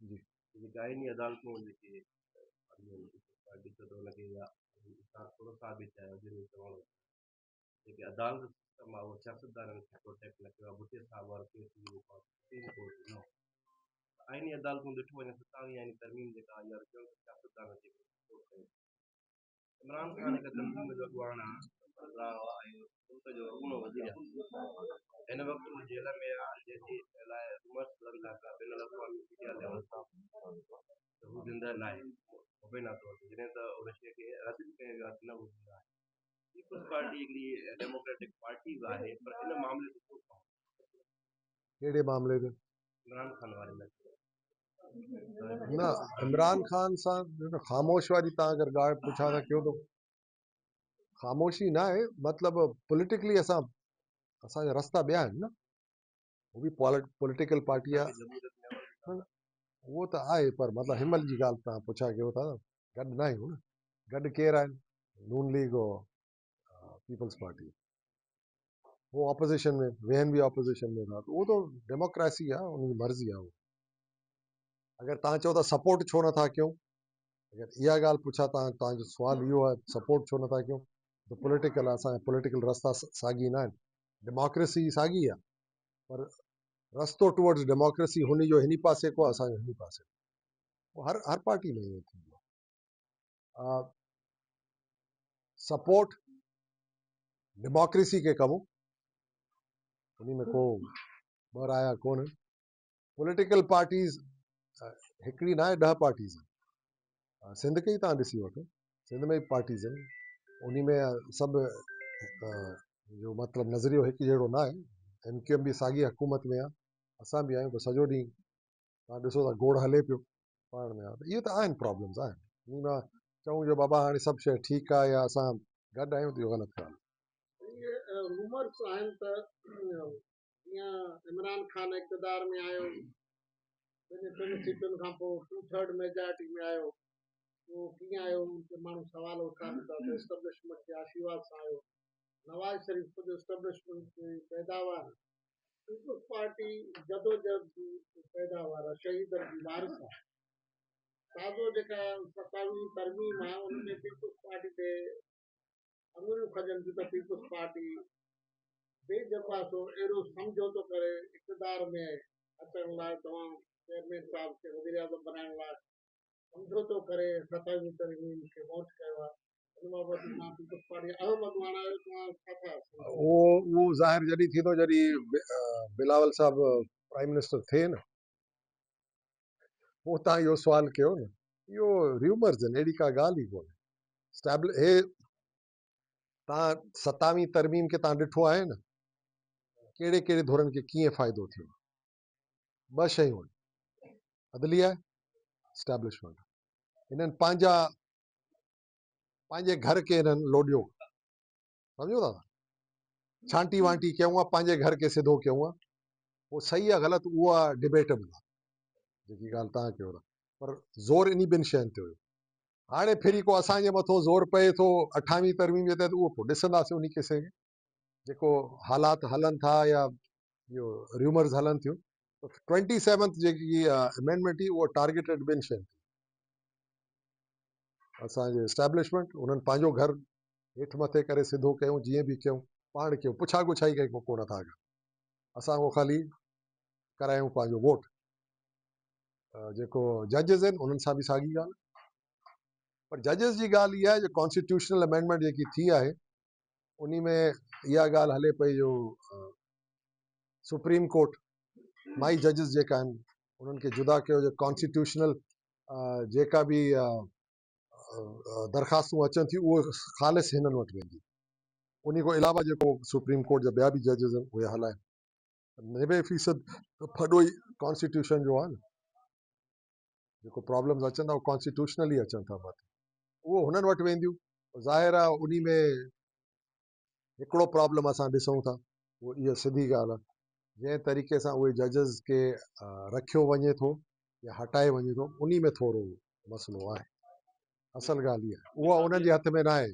जी जेके आइनी अदालतूं जेके पार्टी सदो लॻे या थोरो साबित आहे जरूर चवणो जेके अदालत सिस्टम आहे उहो सियासतदाननि खे प्रोटेक्ट न कयो आहे भुटे साहब वारो केस जेको सुप्रीम कोर्ट ॾिनो आइनी अदालतूं ॾिठो वञे 27 आइनी तरमीम जेका इहा रखियल सियासतदान जेके सपोर्ट कयो इमरान ख़ान हिकु तंज़ीम जो अॻुवान आहे मुल्क जो अॻूणो वज़ीर आहे हिन वक़्तु उहो जेल में आहे जंहिंजी लाइ रूमर्स हलनि था पिया बिन अक़वामी मीडिया लेवल त हू ज़िंदह न आहे मुबैना तौर ते जॾहिं त उन शइ खे रद्द कयो वियो आहे न हू ज़िंदह आहे पीपल्स पार्टी हिकिड़ी डेमोक्रेटिक पार्टी बि आहे पर इन मामले ते छो कयूं कहिड़े मामले ते? इमरान ख़ान वारे में न, इमरान ख़ान सां ख़ामोश वारी तव्हां अगरि ॻाल्हि पुछा था कयो त ख़ामोशी न आहे, मतिलबु पॉलिटिकली असांजा रस्ता ॿिया आहिनि न। उहो बि पॉलिटिकल पार्टी आहे, उहो त आहे, पर मतिलबु हिमल जी ॻाल्हि तव्हां पुछा कयो था न, गॾु न आहियूं न। गॾु केरु आहिनि? नून लीग और पीपल्स पार्टी। वो ऑपोजिशन में वेहन भी ऑपोजिशन में था, तो वो तो डेमोक्रेसी आहे, उनजी मर्ज़ी आहे। अगरि तव्हां चओ था सपोर्ट छो नथा कयूं, अगरि इहा ॻाल्हि पुछा तव्हांजो सुवाल इहो आहे सपोर्ट छो नथा कयूं, त पॉलिटिकल असांजा पॉलिटिकल रस्ता साॻी न आहिनि। डेमोक्रेसी साॻी आहे, पर रस्तो टुवर्ड्स डेमोक्रेसी हुन जो हिन पासे को असांजो हिन पासे को। हर पार्टी में ईअं थींदो आहे। सपोर्ट डेमोक्रेसी खे कबो, उन में को ॿ राया कोन। पॉलिटिकल पार्टीज़ हिकिड़ी न आहे, 10 पार्टीज़ आहिनि। सिंध खे ई तव्हां ॾिसी वठो, सिंध में बि पार्टीज़ आहिनि, उन में सभु जो मतिलबु नज़रियो हिकु जहिड़ो न आहे। MQM बि साॻी हुकूमत में आहे, असां बि आहियूं, त सॼो ॾींहुं तव्हां ॾिसो था गोड़ हले पियो पाण में आहे। त इहे त आहिनि प्रॉब्लम्स आहिनि, इन मां चऊं जो बाबा हाणे सभु शइ ठीकु आहे या असां गॾु आहियूं, त इहो ग़लति ॻाल्हि आहे। रूमर्स आहिनि त जीअं इमरान ख़ान इक़्तिदार में आयो, टिनि सीटुनि खां पोइ 2/3 मेजॉरिटी में आयो, उहो कीअं आयो, उनते माण्हू सवाल उथारनि था त एस्टेब्लिशमेंट जे आशीर्वाद सां आयो। नवाज़ शरीफ ख़ुदि एस्टेब्लिशमेंट जी पैदावार, पीपल्स पार्टी जदोजहद जी पैदावार आहे, शहीदनि जी वारिस आहे। साॻियो जेका 27वीं तरमीम आहे, उनमें पीपल्स पार्टी ते अंगुरियूं खजनि थियूं त पीपल्स पार्टी बेजवासो अहिड़ो समझौतो करे इक़्तिदार में अचण लाइ, तमामु चेयरमैन साहब खे वज़ीर आज़म बनाइण लाइ समझौतो करे 27वीं तरमीम खे लॉन्च कयो आहे। उन बाबति तव्हां पीपल्स पार्टी अहम अॻुवान आहियो, तव्हां छा था सम्झो? उहो ज़ाहिर जॾहिं थींदो जॾहिं बिलावल साहब प्राइम मिनिस्टर थिए न, पोइ तव्हां इहो सुवाल कयो न, इहो र्यूमर्स आहिनि, अहिड़ी का ॻाल्हि ई कोन्हे। हे तव्हां 27वीं तरमीम खे तव्हां ॾिठो आहे न, कहिड़े कहिड़े धुरनि खे कीअं फ़ाइदो थियो। 2 शयूं आहिनि, अदलिया, स्टैब्लिशमेंट। हिननि पंहिंजे घर खे हिननि लोॾियो, सम्झो था, छांटी वांटी कयूं आहे, पंहिंजे घर खे सिधो कयूं आहे। उहो सही आहे ग़लति उहो आहे डिबेटेबल आहे, जेकी ॻाल्हि तव्हां कयो था, पर ज़ोर इन 2 शयुनि ते हुयो। हाणे फिरी को असांजे मथां ज़ोर पए थो 28वीं तरमीम जे तहत, उहो पोइ ॾिसंदासीं उन किसे खे, जेको हालात हलनि था या इहो र्यूमर्स हलनि थियूं। 27th जेकी अमेंडमेंट हुई, उहा टारगेटेड 2 शयुनि ते, असांजे एस्टेब्लिशमेंट, उन्हनि पंहिंजो घर हेठि मथे करे सिधो कयूं, जीअं बि कयूं पाण कयूं, पुछा गुछाई कंहिं को नथा कयूं, असां उहो ख़ाली करायूं पंहिंजो वोट। जेको जजिस आहिनि उन्हनि सां बि साॻी ॻाल्हि, पर जजिस जी ॻाल्हि इहा आहे जो कॉन्स्टिट्यूशनल अमेंडमेंट जेकी थी आहे, उन में इहा ॻाल्हि हले पई जो सुप्रीम कोर्ट माई जजिस जेका आहिनि उन्हनि खे जुदा कयो, जो कॉन्स्टिट्यूशनल जेका बि दरख़्वास्तूं अचनि थियूं उहे ख़ालिस हिननि वटि वेंदी। उन खां अलावा जेको सुप्रीम कोर्ट जा ॿिया बि जजिस आहिनि उहे हलाइनि। 90% फॾो ई कॉन्स्टिट्यूशन जो आहे न, जेको प्रॉब्लम्स अचनि था उहे कॉन्स्टिट्यूशनल ई अचनि था मथे, उहो हुननि वटि वेंदियूं। ज़ाहिर आहे उन में हिकिड़ो प्रॉब्लम असां ॾिसूं था, उहो इहा सिधी ॻाल्हि आहे, जंहिं तरीक़े सां उहे जजिस खे रखियो वञे थो या हटाए वञे थो, उन में थोरो मसइलो आहे। असल ॻाल्हि इहा, उहा उन्हनि जे हथ में न आहे।